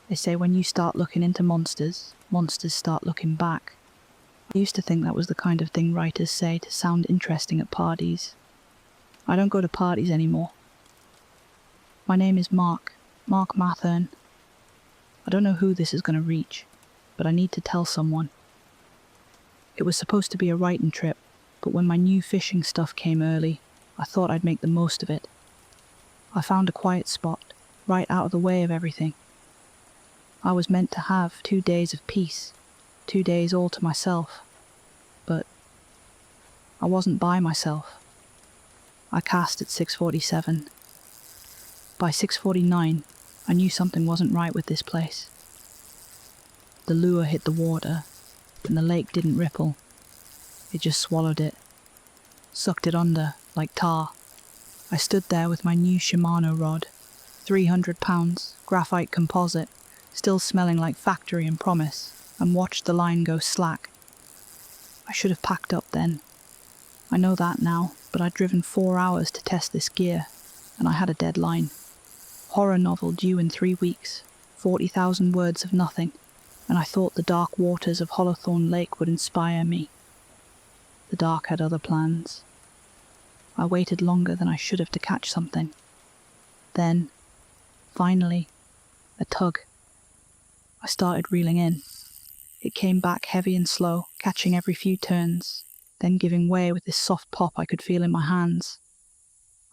They say when you start looking into monsters, monsters start looking back. I used to think that was the kind of thing writers say to sound interesting at parties. I don't go to parties anymore. My name is Mark Matherne. I don't know who this is going to reach, but I need to tell someone. It was supposed to be a writing trip, but when my new fishing stuff came early, I thought I'd make the most of it. I found a quiet spot, right out of the way of everything. I was meant to have 2 days of peace, 2 days all to myself, but I wasn't by myself. I cast at 6:47. By 6:49, I knew something wasn't right with this place. The lure hit the water, and the lake didn't ripple. It just swallowed it, sucked it under like tar. I stood there with my new Shimano rod, 300 pounds, graphite composite, still smelling like factory and promise, and watched the line go slack. I should have packed up then. I know that now, but I'd driven 4 hours to test this gear, and I had a deadline. Horror novel due in 3 weeks, 40,000 words of nothing, and I thought the dark waters of Hollowthorn Lake would inspire me. The dark had other plans. I waited longer than I should have to catch something. Then, finally, a tug. I started reeling in. It came back heavy and slow, catching every few turns, then giving way with this soft pop I could feel in my hands.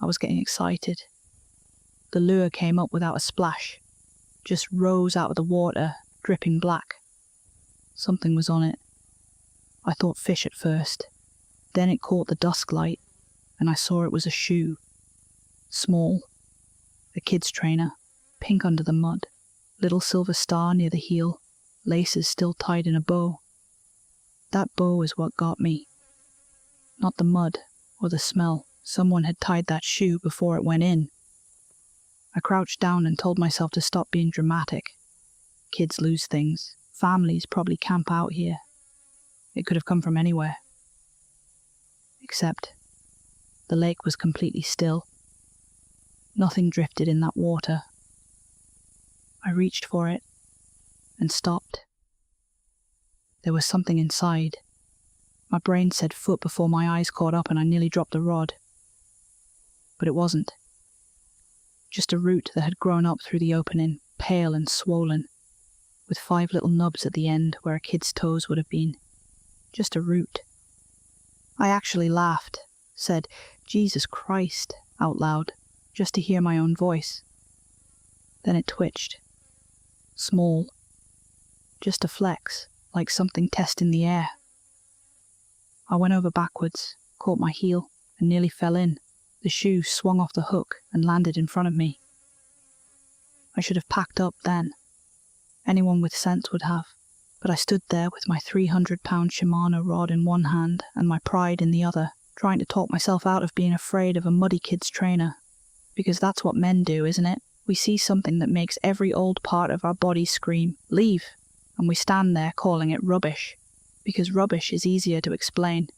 I was getting excited. The lure came up without a splash, just rose out of the water, dripping black. Something was on it. I thought fish at first. Then it caught the dusk light, and I saw it was a shoe. Small. A kid's trainer, pink under the mud, little silver star near the heel, laces still tied in a bow. That bow is what got me. Not the mud or the smell. Someone had tied that shoe before it went in. I crouched down and told myself to stop being dramatic. Kids lose things. Families probably camp out here. It could have come from anywhere. Except the lake was completely still. Nothing drifted in that water. I reached for it and stopped. There was something inside. My brain said foot before my eyes caught up and I nearly dropped the rod. But it wasn't. Just a root that had grown up through the opening, pale and swollen, with 5 little nubs at the end where a kid's toes would have been. Just a root. I actually laughed, said, "Jesus Christ," out loud, just to hear my own voice. Then it twitched. Small. Just a flex, like something testing the air. I went over backwards, caught my heel, and nearly fell in. The shoe swung off the hook and landed in front of me. I should have packed up then. Anyone with sense would have. But I stood there with my 300-pound Shimano rod in one hand and my pride in the other, trying to talk myself out of being afraid of a muddy kid's trainer. Because that's what men do, isn't it? We see something that makes every old part of our body scream, "Leave!" And we stand there calling it rubbish. Because rubbish is easier to explain.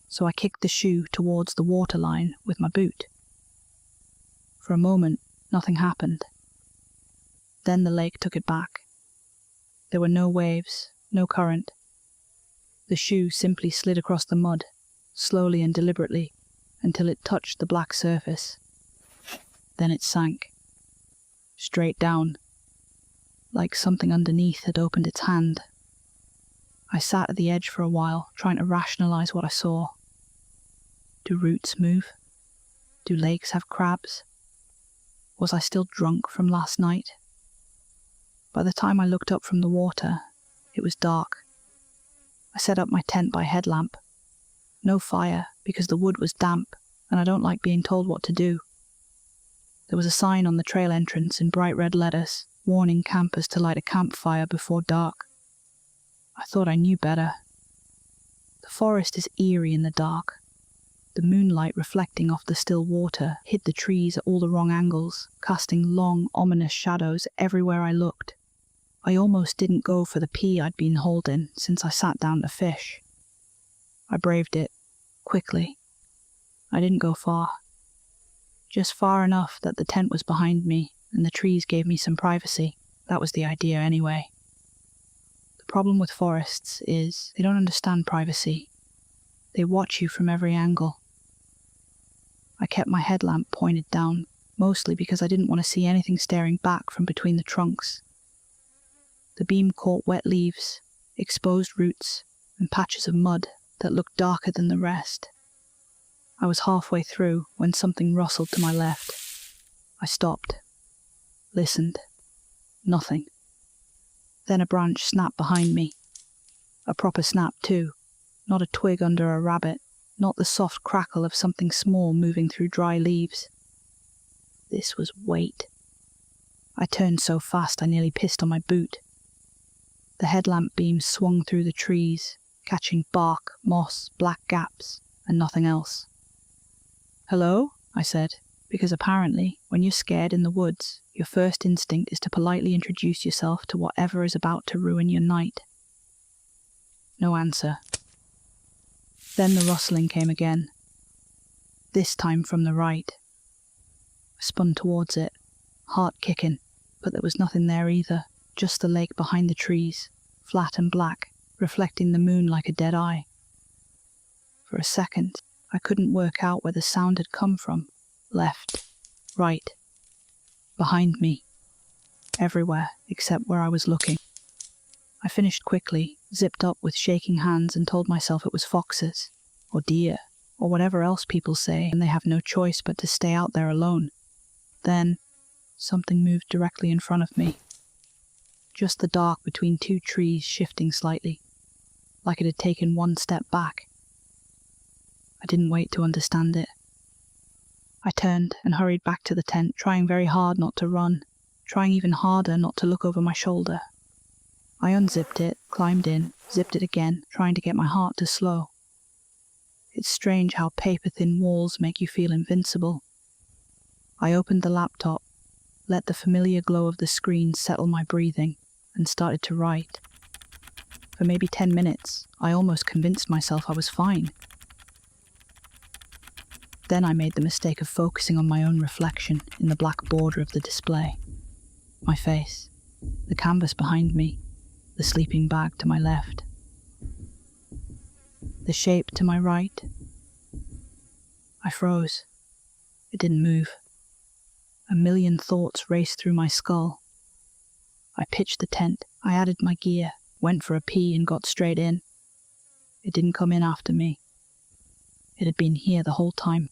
So I kicked the shoe towards the waterline with my boot. For a moment, nothing happened. Then the lake took it back. There were no waves, no current. The shoe simply slid across the mud, slowly and deliberately, until it touched the black surface. Then it sank. Straight down, like something underneath had opened its hand. I sat at the edge for a while, trying to rationalize what I saw. Do roots move? Do lakes have crabs? Was I still drunk from last night? By the time I looked up from the water, it was dark. I set up my tent by headlamp. No fire, because the wood was damp, and I don't like being told what to do. There was a sign on the trail entrance in bright red letters, warning campers to light a campfire before dark. I thought I knew better. The forest is eerie in the dark. The moonlight reflecting off the still water hid the trees at all the wrong angles, casting long, ominous shadows everywhere I looked. I almost didn't go for the pee I'd been holding since I sat down to fish. I braved it, quickly. I didn't go far. Just far enough that the tent was behind me and the trees gave me some privacy. That was the idea anyway. The problem with forests is they don't understand privacy. They watch you from every angle. I kept my headlamp pointed down, mostly because I didn't want to see anything staring back from between the trunks. The beam caught wet leaves, exposed roots, and patches of mud that looked darker than the rest. I was halfway through when something rustled to my left. I stopped, listened. Nothing. Then a branch snapped behind me. A proper snap too, not a twig under a rabbit, not the soft crackle of something small moving through dry leaves. This was weight. I turned so fast I nearly pissed on my boot. The headlamp beam swung through the trees, catching bark, moss, black gaps, and nothing else. "Hello?" I said, because apparently, when you're scared in the woods, your first instinct is to politely introduce yourself to whatever is about to ruin your night. No answer. Then the rustling came again, this time from the right. I spun towards it, heart kicking, but there was nothing there either, just the lake behind the trees, flat and black, reflecting the moon like a dead eye. For a second, I couldn't work out where the sound had come from. Left, right, behind me, everywhere except where I was looking. I finished quickly, zipped up with shaking hands, and told myself it was foxes, or deer, or whatever else people say, and they have no choice but to stay out there alone. Then, something moved directly in front of me. Just the dark between two trees shifting slightly, like it had taken one step back. I didn't wait to understand it. I turned and hurried back to the tent, trying very hard not to run, trying even harder not to look over my shoulder. I unzipped it, climbed in, zipped it again, trying to get my heart to slow. It's strange how paper-thin walls make you feel invincible. I opened the laptop, let the familiar glow of the screen settle my breathing, and started to write. For maybe 10 minutes, I almost convinced myself I was fine. Then I made the mistake of focusing on my own reflection in the black border of the display. My face, the canvas behind me, the sleeping bag to my left. The shape to my right. I froze. It didn't move. A million thoughts raced through my skull. I pitched the tent, I added my gear, went for a pee and got straight in. It didn't come in after me. It had been here the whole time.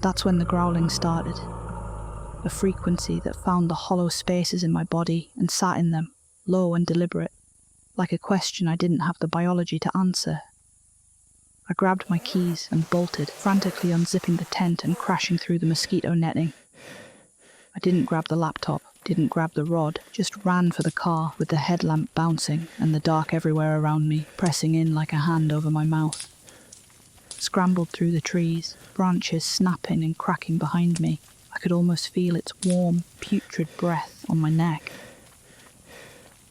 That's when the growling started. A frequency that found the hollow spaces in my body and sat in them, low and deliberate, like a question I didn't have the biology to answer. I grabbed my keys and bolted, frantically unzipping the tent and crashing through the mosquito netting. I didn't grab the laptop, didn't grab the rod, just ran for the car with the headlamp bouncing and the dark everywhere around me, pressing in like a hand over my mouth. Scrambled through the trees, branches snapping and cracking behind me. I could almost feel its warm, putrid breath on my neck.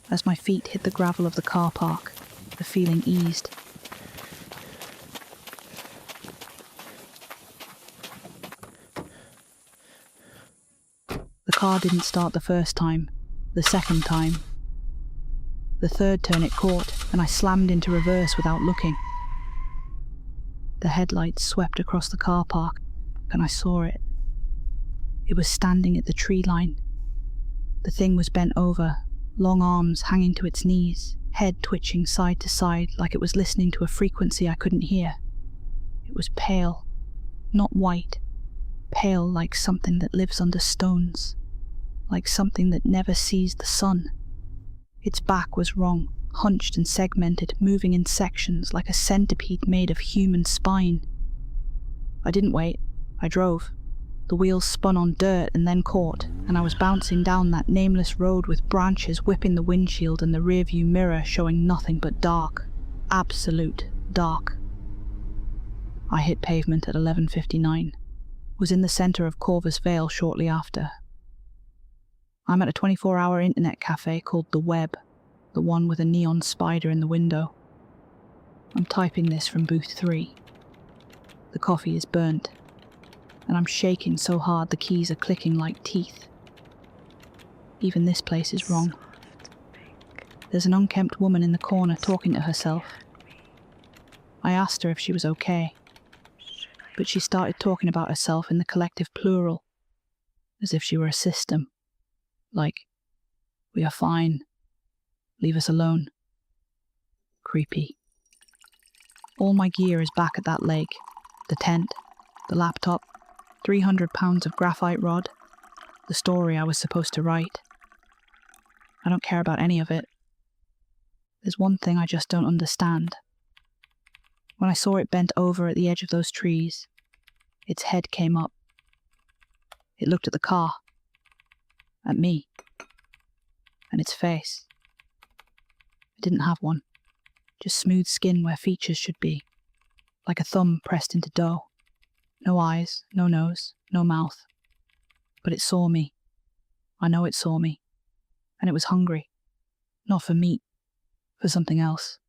As my feet hit the gravel of the car park, the feeling eased. The car didn't start the first time, the second time. The third turn it caught, and I slammed into reverse without looking. The headlights swept across the car park, and I saw it. It was standing at the tree line. The thing was bent over, long arms hanging to its knees, head twitching side to side like it was listening to a frequency I couldn't hear. It was pale, not white, pale like something that lives under stones, like something that never sees the sun. Its back was wrong, hunched and segmented, moving in sections like a centipede made of human spine. I didn't wait. I drove. The wheels spun on dirt and then caught, and I was bouncing down that nameless road with branches whipping the windshield and the rearview mirror showing nothing but dark. Absolute dark. I hit pavement at 11:59. Was in the centre of Corvus Vale shortly after. I'm at a 24-hour internet cafe called The Web, the one with a neon spider in the window. I'm typing this from booth 3. The coffee is burnt, and I'm shaking so hard the keys are clicking like teeth. Even this place is wrong. There's an unkempt woman in the corner talking to herself. I asked her if she was okay, but she started talking about herself in the collective plural, as if she were a system. Like, "We are fine. Leave us alone." Creepy. All my gear is back at that lake. The tent, the laptop, 300 pounds of graphite rod, the story I was supposed to write. I don't care about any of it. There's one thing I just don't understand. When I saw it bent over at the edge of those trees, its head came up. It looked at the car, at me, and its face. It didn't have one, just smooth skin where features should be, like a thumb pressed into dough. No eyes, no nose, no mouth. But it saw me. I know it saw me. And it was hungry. Not for meat, for something else.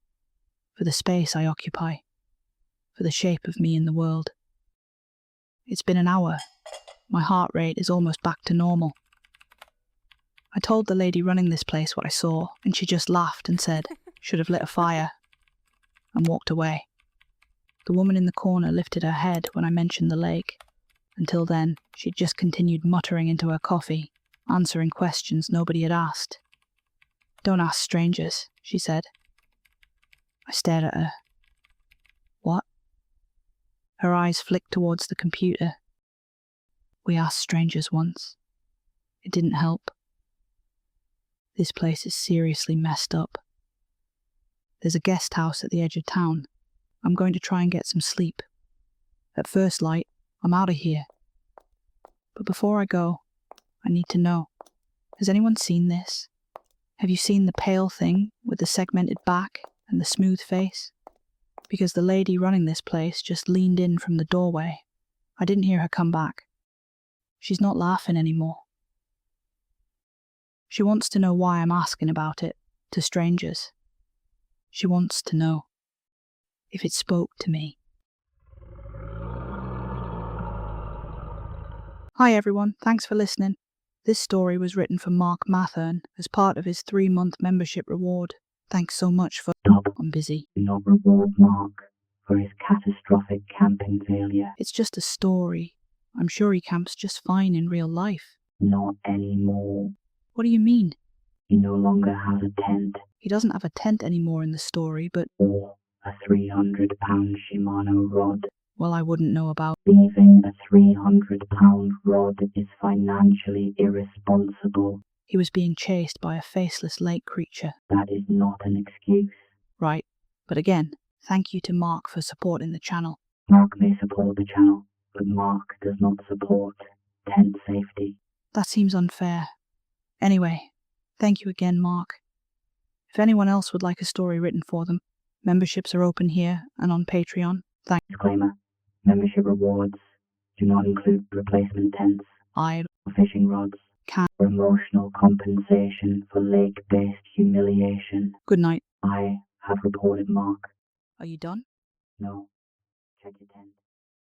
For the space I occupy. For the shape of me in the world. It's been an hour. My heart rate is almost back to normal. I told the lady running this place what I saw, and she just laughed and said, "Should have lit a fire," and walked away. The woman in the corner lifted her head when I mentioned the lake. Until then, she'd just continued muttering into her coffee, answering questions nobody had asked. "Don't ask strangers," she said. I stared at her. What? Her eyes flicked towards the computer. We asked strangers once. It didn't help. This place is seriously messed up. There's a guest house at the edge of town. I'm going to try and get some sleep. At first light, I'm out of here. But before I go, I need to know. Has anyone seen this? Have you seen the pale thing with the segmented back and the smooth face? Because the lady running this place just leaned in from the doorway. I didn't hear her come back. She's not laughing anymore. She wants to know why I'm asking about it, to strangers. She wants to know if it spoke to me. Hi everyone, thanks for listening. This story was written for Mark Matherne as part of his 3-month membership reward. Thanks so much for... I'm busy. Not reward Mark for his catastrophic camping failure. It's just a story. I'm sure he camps just fine in real life. Not anymore. What do you mean? He no longer has a tent. He doesn't have a tent anymore in the story, but... Or a 300-pound Shimano rod. Well, I wouldn't know about... Leaving a 300-pound rod is financially irresponsible. He was being chased by a faceless lake creature. That is not an excuse. Right. But again, thank you to Mark for supporting the channel. Mark may support the channel, but Mark does not support tent safety. That seems unfair. Anyway, thank you again, Mark. If anyone else would like a story written for them, memberships are open here and on Patreon. Thanks. Disclaimer: membership rewards do not include replacement tents, or fishing rods, or emotional compensation for lake-based humiliation. Good night. I have reported Mark. Are you done? No. Check your tent.